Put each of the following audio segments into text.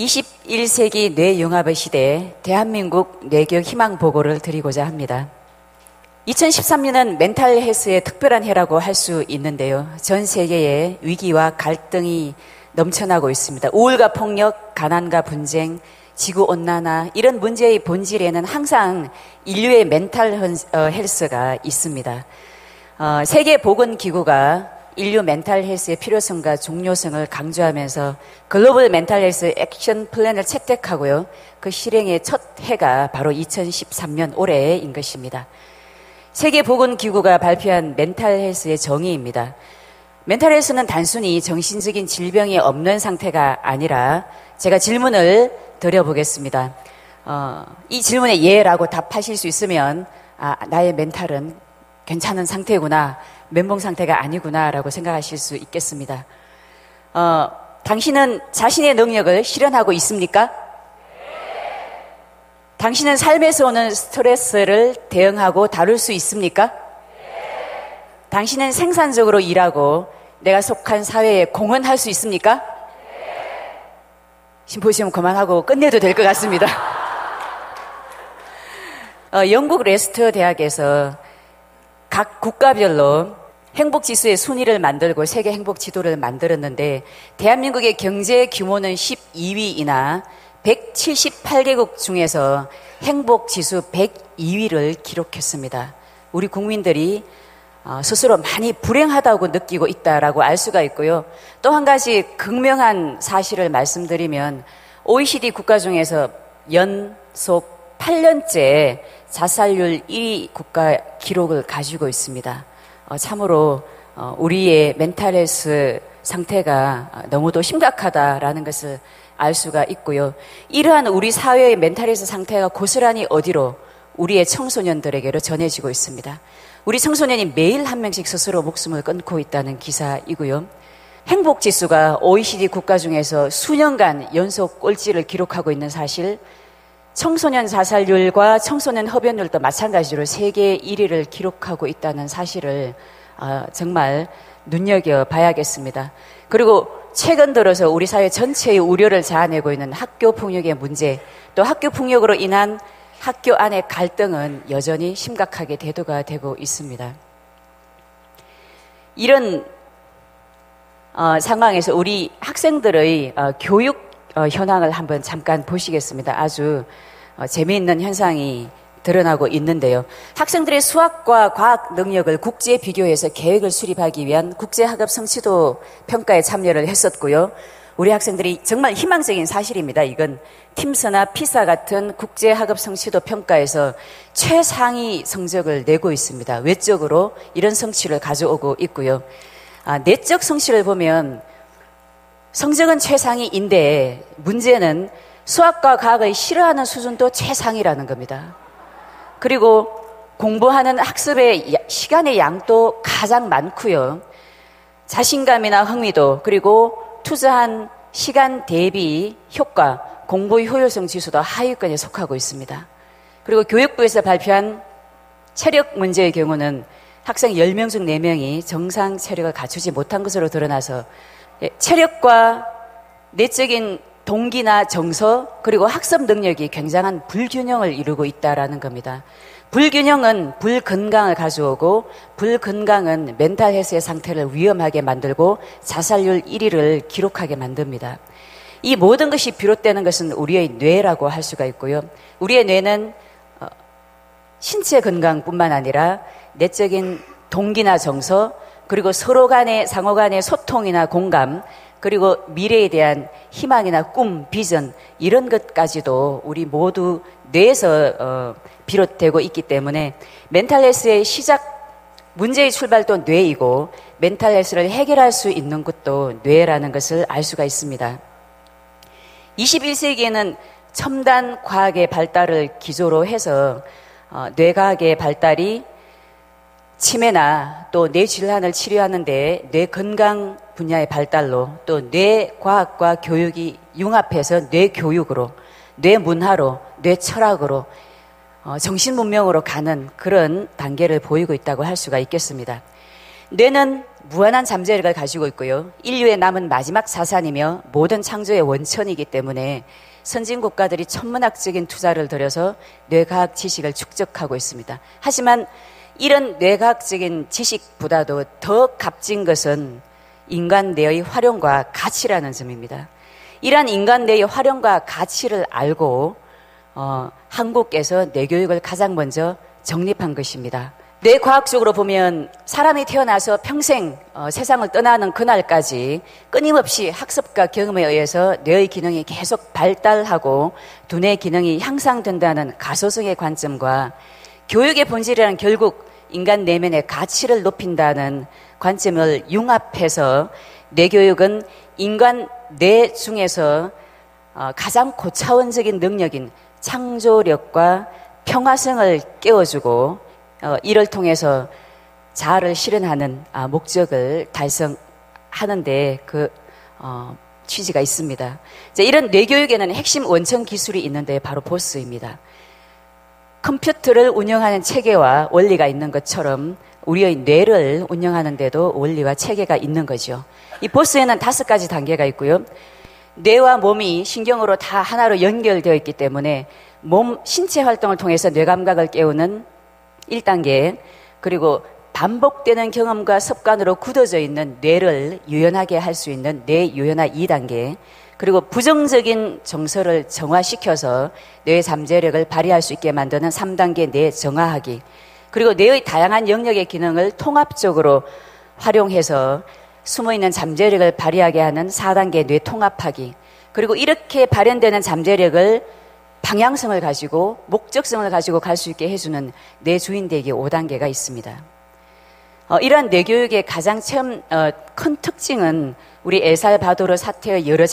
21세기 뇌융합의 시대에 대한민국 뇌교육 희망 보고를 드리고자 합니다. 2013년은 멘탈 헬스의 특별한 해라고 할 수 있는데요. 전 세계에 위기와 갈등이 넘쳐나고 있습니다. 우울과 폭력, 가난과 분쟁, 지구온난화 이런 문제의 본질에는 항상 인류의 멘탈 헬스가 있습니다. 세계보건기구가 인류 멘탈 헬스의 필요성과 중요성을 강조하면서 글로벌 멘탈 헬스 액션 플랜을 채택하고요. 그 실행의 첫 해가 바로 2013년 올해인 것입니다. 세계보건기구가 발표한 멘탈 헬스의 정의입니다. 멘탈 헬스는 단순히 정신적인 질병이 없는 상태가 아니라 제가 질문을 드려보겠습니다. 이 질문에 예라고 답하실 수 있으면 나의 멘탈은 괜찮은 상태구나, 멘붕 상태가 아니구나 라고 생각하실 수 있겠습니다. 당신은 자신의 능력을 실현하고 있습니까? 당신은 삶에서 오는 스트레스를 대응하고 다룰 수 있습니까? 당신은 생산적으로 일하고 내가 속한 사회에 공헌할 수 있습니까? 심포지엄 그만하고 끝내도 될 것 같습니다. 영국 레스터 대학에서 각 국가별로 행복지수의 순위를 만들고 세계 행복지도를 만들었는데 대한민국의 경제 규모는 12위이나 178개국 중에서 행복지수 102위를 기록했습니다. 우리 국민들이 스스로 많이 불행하다고 느끼고 있다라고 알 수가 있고요. 또 한 가지 극명한 사실을 말씀드리면 OECD 국가 중에서 연속 8년째 자살률 1위 국가 기록을 가지고 있습니다. 참으로 우리의 멘탈 헬스 상태가 너무도 심각하다라는 것을 알 수가 있고요. 이러한 우리 사회의 멘탈 헬스 상태가 고스란히 어디로? 우리의 청소년들에게로 전해지고 있습니다. 우리 청소년이 매일 한 명씩 스스로 목숨을 끊고 있다는 기사이고요. 행복지수가 OECD 국가 중에서 수년간 연속 꼴찌를 기록하고 있는 사실, 청소년 자살률과 청소년 흡연율도 마찬가지로 세계 1위를 기록하고 있다는 사실을 정말 눈여겨봐야겠습니다. 그리고 최근 들어서 우리 사회 전체의 우려를 자아내고 있는 학교 폭력의 문제, 또 학교 폭력으로 인한 학교 안의 갈등은 여전히 심각하게 대두가 되고 있습니다. 이런 상황에서 우리 학생들의 교육 현황을 한번 잠깐 보시겠습니다. 아주 재미있는 현상이 드러나고 있는데요. 학생들의 수학과 과학 능력을 국제 비교해서 계획을 수립하기 위한 국제학업 성취도 평가에 참여를 했었고요. 우리 학생들이 정말 희망적인 사실입니다. 이건 팀스나 피사 같은 국제학업 성취도 평가에서 최상위 성적을 내고 있습니다. 외적으로 이런 성취를 가져오고 있고요. 내적 성취를 보면 성적은 최상위인데 문제는 수학과 과학을 싫어하는 수준도 최상위라는 겁니다. 그리고 공부하는 학습의 시간의 양도 가장 많고요. 자신감이나 흥미도, 그리고 투자한 시간 대비 효과, 공부 효율성 지수도 하위권에 속하고 있습니다. 그리고 교육부에서 발표한 체력 문제의 경우는 학생 10명 중 4명이 정상 체력을 갖추지 못한 것으로 드러나서 체력과 내적인 동기나 정서, 그리고 학습 능력이 굉장한 불균형을 이루고 있다라는 겁니다. 불균형은 불건강을 가져오고 불건강은 멘탈 헬스의 상태를 위험하게 만들고 자살률 1위를 기록하게 만듭니다. 이 모든 것이 비롯되는 것은 우리의 뇌라고 할 수가 있고요. 우리의 뇌는 신체 건강뿐만 아니라 내적인 동기나 정서, 그리고 서로 간의 상호 간의 소통이나 공감, 그리고 미래에 대한 희망이나 꿈, 비전 이런 것까지도 우리 모두 뇌에서 비롯되고 있기 때문에 멘탈 헬스의 시작, 문제의 출발도 뇌이고 멘탈 헬스를 해결할 수 있는 것도 뇌라는 것을 알 수가 있습니다. 21세기에는 첨단 과학의 발달을 기조로 해서 뇌과학의 발달이 치매나 또 뇌질환을 치료하는 데 뇌건강 분야의 발달로 또 뇌과학과 교육이 융합해서 뇌교육으로, 뇌문화로, 뇌철학으로 정신문명으로 가는 그런 단계를 보이고 있다고 할 수가 있겠습니다. 뇌는 무한한 잠재력을 가지고 있고요. 인류의 남은 마지막 자산이며 모든 창조의 원천이기 때문에 선진국가들이 천문학적인 투자를 들여서 뇌과학 지식을 축적하고 있습니다. 하지만 이런 뇌과학적인 지식보다도 더 값진 것은 인간 뇌의 활용과 가치라는 점입니다. 이러한 인간 뇌의 활용과 가치를 알고 한국에서 뇌교육을 가장 먼저 정립한 것입니다. 뇌과학적으로 보면 사람이 태어나서 평생 세상을 떠나는 그날까지 끊임없이 학습과 경험에 의해서 뇌의 기능이 계속 발달하고 두뇌 기능이 향상된다는 가소성의 관점과 교육의 본질이란 결국 인간 내면의 가치를 높인다는 관점을 융합해서 뇌교육은 인간 뇌 중에서 가장 고차원적인 능력인 창조력과 평화성을 깨워주고 이를 통해서 자아를 실현하는 목적을 달성하는데 취지가 있습니다. 이런 뇌교육에는 핵심 원천 기술이 있는데 바로 보스입니다. 컴퓨터를 운영하는 체계와 원리가 있는 것처럼 우리의 뇌를 운영하는 데도 원리와 체계가 있는 거죠. 이 보스에는 5가지 단계가 있고요. 뇌와 몸이 신경으로 다 하나로 연결되어 있기 때문에 신체 활동을 통해서 뇌감각을 깨우는 1단계, 그리고 반복되는 경험과 습관으로 굳어져 있는 뇌를 유연하게 할 수 있는 뇌 유연화 2단계, 그리고 부정적인 정서를 정화시켜서 뇌의 잠재력을 발휘할 수 있게 만드는 3단계 뇌 정화하기, 그리고 뇌의 다양한 영역의 기능을 통합적으로 활용해서 숨어있는 잠재력을 발휘하게 하는 4단계 뇌 통합하기, 그리고 이렇게 발현되는 잠재력을 방향성을 가지고 목적성을 가지고 갈 수 있게 해주는 뇌 주인되기 5단계가 있습니다. 이러한 뇌교육의 가장 큰 특징은 우리 엘살바도르 사례의 여러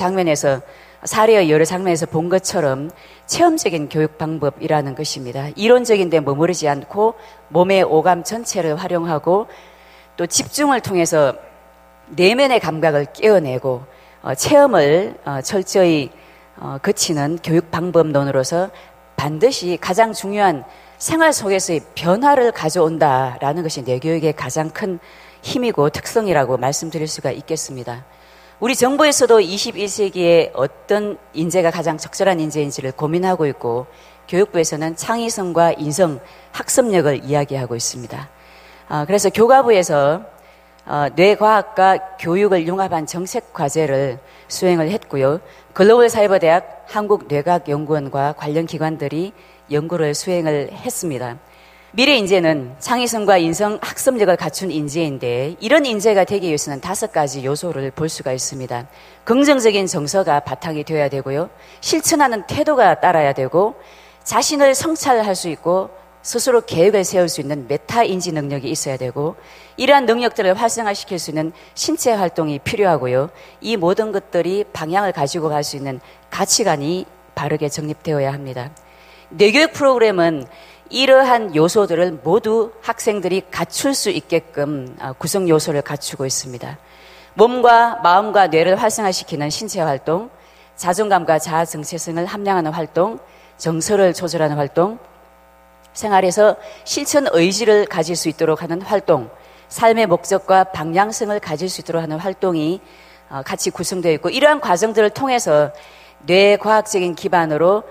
장면에서 본 것처럼 체험적인 교육 방법이라는 것입니다. 이론적인 데 머무르지 않고 몸의 오감 전체를 활용하고 또 집중을 통해서 내면의 감각을 깨어내고 체험을 철저히 거치는 교육 방법론으로서 반드시 가장 중요한 생활 속에서의 변화를 가져온다라는 것이 뇌교육의 가장 큰 힘이고 특성이라고 말씀드릴 수가 있겠습니다. 우리 정부에서도 21세기에 어떤 인재가 가장 적절한 인재인지를 고민하고 있고 교육부에서는 창의성과 인성, 학습력을 이야기하고 있습니다. 그래서 교과부에서 뇌과학과 교육을 융합한 정책 과제를 수행을 했고요. 글로벌 사이버대학 한국뇌과학연구원과 관련 기관들이 연구를 수행을 했습니다. 미래 인재는 창의성과 인성, 학습력을 갖춘 인재인데 이런 인재가 되기 위해서는 5가지 요소를 볼 수가 있습니다. 긍정적인 정서가 바탕이 되어야 되고요. 실천하는 태도가 따라야 되고 자신을 성찰할 수 있고 스스로 계획을 세울 수 있는 메타인지 능력이 있어야 되고 이러한 능력들을 활성화시킬 수 있는 신체 활동이 필요하고요. 이 모든 것들이 방향을 가지고 갈 수 있는 가치관이 바르게 정립되어야 합니다. 뇌교육 프로그램은 이러한 요소들을 모두 학생들이 갖출 수 있게끔 구성 요소를 갖추고 있습니다. 몸과 마음과 뇌를 활성화시키는 신체 활동, 자존감과 자아 정체성을 함양하는 활동, 정서를 조절하는 활동, 생활에서 실천 의지를 가질 수 있도록 하는 활동, 삶의 목적과 방향성을 가질 수 있도록 하는 활동이 같이 구성되어 있고 이러한 과정들을 통해서 뇌과학적인 기반으로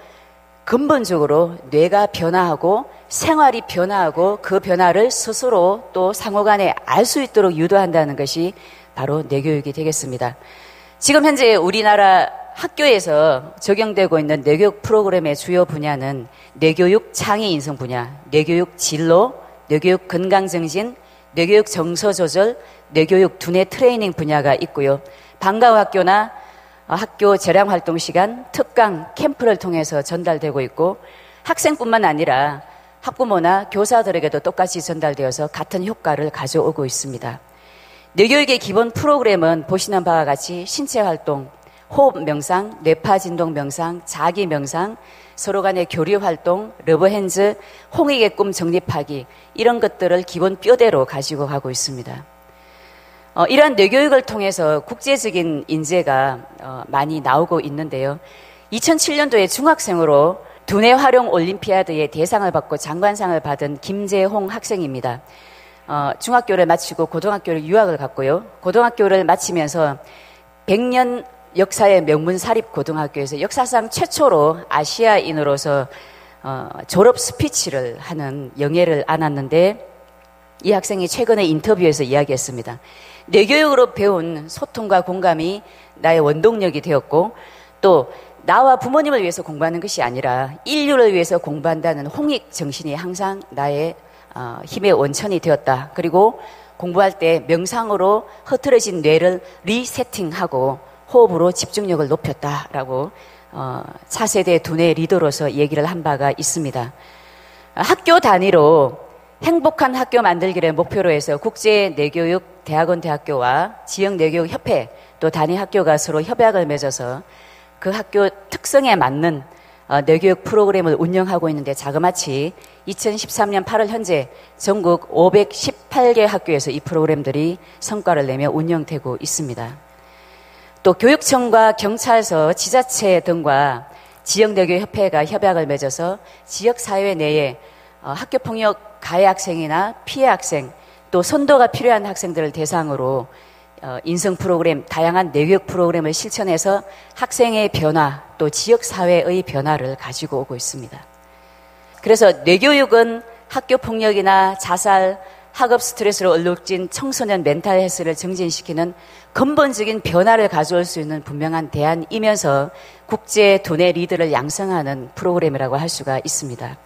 근본적으로 뇌가 변화하고 생활이 변화하고 그 변화를 스스로 또 상호간에 알 수 있도록 유도한다는 것이 바로 뇌교육이 되겠습니다. 지금 현재 우리나라 학교에서 적용되고 있는 뇌교육 프로그램의 주요 분야는 뇌교육 창의 인성 분야, 뇌교육 진로, 뇌교육 건강정신, 뇌교육 정서조절, 뇌교육 두뇌 트레이닝 분야가 있고요. 방과후 학교나 학교 재량활동 시간, 특강, 캠프를 통해서 전달되고 있고 학생뿐만 아니라 학부모나 교사들에게도 똑같이 전달되어서 같은 효과를 가져오고 있습니다. 뇌교육의 기본 프로그램은 보시는 바와 같이 신체활동, 호흡 명상, 뇌파 진동 명상, 자기 명상, 서로 간의 교류 활동, 러브핸즈, 홍익의 꿈 정립하기 이런 것들을 기본 뼈대로 가지고 가고 있습니다. 이러한 뇌교육을 통해서 국제적인 인재가 많이 나오고 있는데요. 2007년도에 중학생으로 두뇌 활용 올림피아드의 대상을 받고 장관상을 받은 김재홍 학생입니다. 중학교를 마치고 고등학교를 유학을 갔고요. 고등학교를 마치면서 100년 역사의 명문 사립고등학교에서 역사상 최초로 아시아인으로서 졸업 스피치를 하는 영예를 안았는데, 이 학생이 최근에 인터뷰에서 이야기했습니다. 뇌교육으로 배운 소통과 공감이 나의 원동력이 되었고, 또 나와 부모님을 위해서 공부하는 것이 아니라 인류를 위해서 공부한다는 홍익 정신이 항상 나의 힘의 원천이 되었다. 그리고 공부할 때 명상으로 흐트러진 뇌를 리세팅하고 호흡으로 집중력을 높였다라고 차세대 두뇌 리더로서 얘기를 한 바가 있습니다. 학교 단위로 행복한 학교 만들기를 목표로 해서 국제뇌교육 대학원 대학교와 지역뇌교육협회 또 단위 학교가 서로 협약을 맺어서 그 학교 특성에 맞는 뇌교육 프로그램을 운영하고 있는데, 자그마치 2013년 8월 현재 전국 518개 학교에서 이 프로그램들이 성과를 내며 운영되고 있습니다. 또 교육청과 경찰서, 지자체 등과 지역뇌교협회가 협약을 맺어서 지역사회 내에 학교폭력 가해 학생이나 피해 학생, 또 선도가 필요한 학생들을 대상으로 인성 프로그램, 다양한 뇌교육 프로그램을 실천해서 학생의 변화, 또 지역사회의 변화를 가지고 오고 있습니다. 그래서 뇌교육은 학교폭력이나 자살, 학업 스트레스로 얼룩진 청소년 멘탈 헬스를 정진시키는 근본적인 변화를 가져올 수 있는 분명한 대안이면서 국제 두뇌 리더를 양성하는 프로그램이라고 할 수가 있습니다.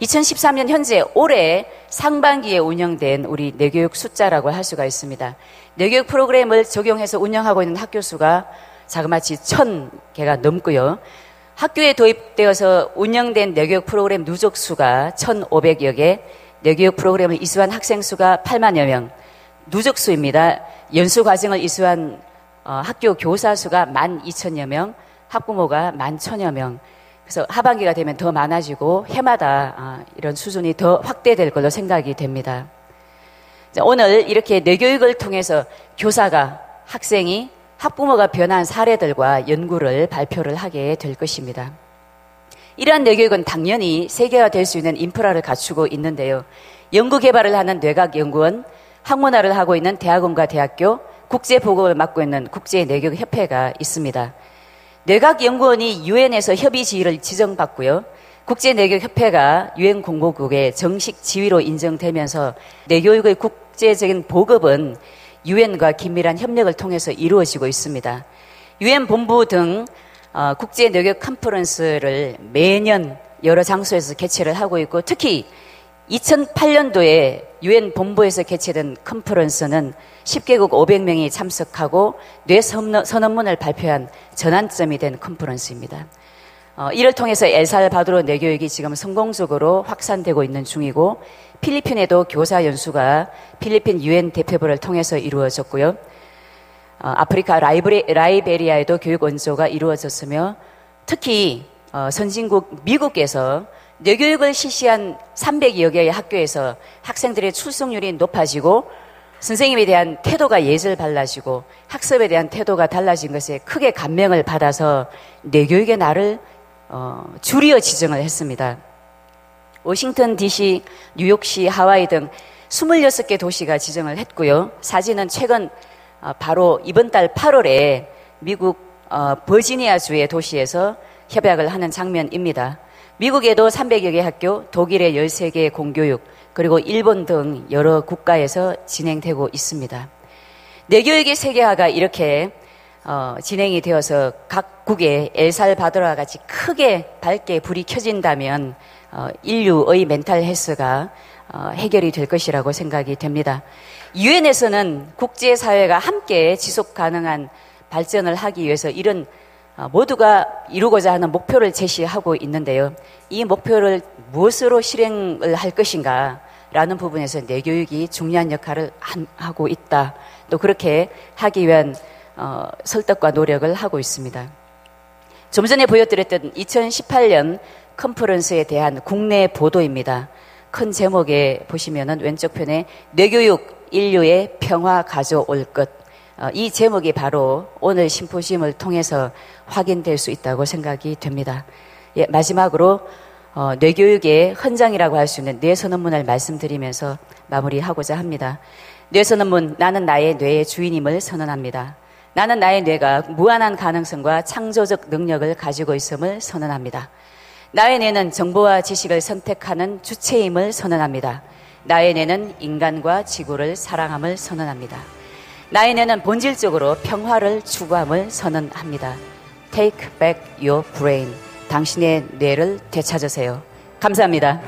2013년 현재 올해 상반기에 운영된 우리 뇌교육 숫자라고 할 수가 있습니다. 뇌교육 프로그램을 적용해서 운영하고 있는 학교 수가 자그마치 1,000개가 넘고요. 학교에 도입되어서 운영된 뇌교육 프로그램 누적 수가 1,500여 개, 뇌교육 프로그램을 이수한 학생 수가 8만여 명, 누적 수입니다. 연수 과정을 이수한 학교 교사 수가 12,000여 명, 학부모가 11,000여 명. 그래서 하반기가 되면 더 많아지고 해마다 이런 수준이 더 확대될 걸로 생각이 됩니다. 오늘 이렇게 뇌교육을 통해서 교사가, 학생이, 학부모가 변한 사례들과 연구를 발표를 하게 될 것입니다. 이러한 뇌교육은 당연히 세계화될 수 있는 인프라를 갖추고 있는데요. 연구개발을 하는 뇌각연구원, 학문화를 하고 있는 대학원과 대학교, 국제보급을 맡고 있는 국제뇌교육협회가 있습니다. 뇌각연구원이 유엔에서 협의 지위를 지정받고요. 국제뇌교육협회가 유엔 공보국의 정식 지위로 인정되면서 뇌교육의 국제적인 보급은 유엔과 긴밀한 협력을 통해서 이루어지고 있습니다. 유엔 본부 등 국제뇌교육 컨퍼런스를 매년 여러 장소에서 개최를 하고 있고, 특히 2008년도에 유엔 본부에서 개최된 컨퍼런스는 10개국 500명이 참석하고 뇌 선언문을 발표한 전환점이 된 컨퍼런스입니다. 이를 통해서 엘살바도르 뇌교육이 지금 성공적으로 확산되고 있는 중이고, 필리핀에도 교사 연수가 필리핀 유엔 대표부를 통해서 이루어졌고요. 아프리카 라이베리아에도 교육 원조가 이루어졌으며, 특히 선진국 미국에서 뇌교육을 실시한 300여 개의 학교에서 학생들의 출석률이 높아지고 선생님에 대한 태도가 예절 발라지고 학습에 대한 태도가 달라진 것에 크게 감명을 받아서 뇌교육의 날을 주리어 지정을 했습니다. 워싱턴 DC, 뉴욕시, 하와이 등 26개 도시가 지정을 했고요. 사진은 최근 바로 이번 달 8월에 미국 버지니아주의 도시에서 협약을 하는 장면입니다. 미국에도 300여 개 학교, 독일의 13개 공교육, 그리고 일본 등 여러 국가에서 진행되고 있습니다. 뇌교육의 세계화가 이렇게 진행이 되어서 각국의 엘살바도르와 같이 크게 밝게 불이 켜진다면 인류의 멘탈 헬스가 해결이 될 것이라고 생각이 됩니다. 유엔에서는 국제사회가 함께 지속 가능한 발전을 하기 위해서 이런 모두가 이루고자 하는 목표를 제시하고 있는데요. 이 목표를 무엇으로 실행을 할 것인가 라는 부분에서 뇌교육이 중요한 역할을 하고 있다. 또 그렇게 하기 위한 설득과 노력을 하고 있습니다. 좀 전에 보여드렸던 2018년 컨퍼런스에 대한 국내 보도입니다. 큰 제목에 보시면은 왼쪽 편에 뇌교육 인류의 평화 가져올 것. 이 제목이 바로 오늘 심포지엄을 통해서 확인될 수 있다고 생각이 됩니다. 예, 마지막으로 뇌교육의 헌장이라고 할 수 있는 뇌선언문을 말씀드리면서 마무리하고자 합니다. 뇌선언문, 나는 나의 뇌의 주인임을 선언합니다. 나는 나의 뇌가 무한한 가능성과 창조적 능력을 가지고 있음을 선언합니다. 나의 뇌는 정보와 지식을 선택하는 주체임을 선언합니다. 나의 뇌는 인간과 지구를 사랑함을 선언합니다. 나의 뇌는 본질적으로 평화를 추구함을 선언합니다. Take back your brain. 당신의 뇌를 되찾으세요. 감사합니다.